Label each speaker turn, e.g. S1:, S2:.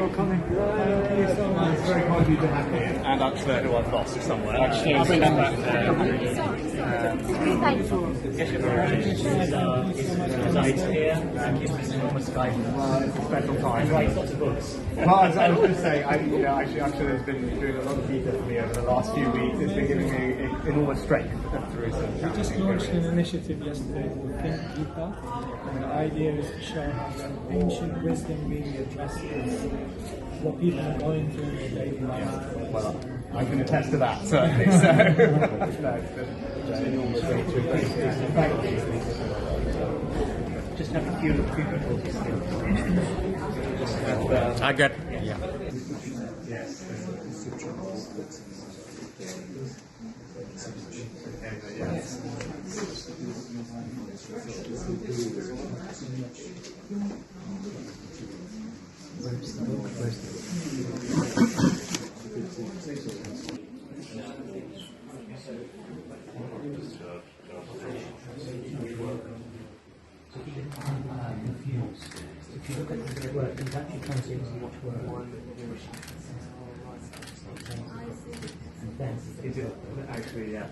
S1: for coming. Thank you so much.
S2: It's very kind of you to have me. And Axler, who I've lost somewhere.
S3: Actually,
S2: I'll bring that back.
S4: Thank you.
S3: Yes, you're very much. He's here. He's almost guiding
S2: Well, it's a special time.
S3: Writes lots of books.
S2: Well, I was going to say, actually, Axler has been doing a lot of detail for me over the last few weeks. It's been giving me enormous strength through some
S1: We just launched an initiative yesterday called Think Gita, and the idea is to show how the ancient wisdom really addresses what people are going through in their daily life.
S2: Well, I can attest to that, certainly. So, no, it's been enormous Thank you.
S3: Just have a few difficulties still.
S2: I get.
S3: Yes. If you look at the work, it actually translates to much work. And then,
S2: Actually, yeah.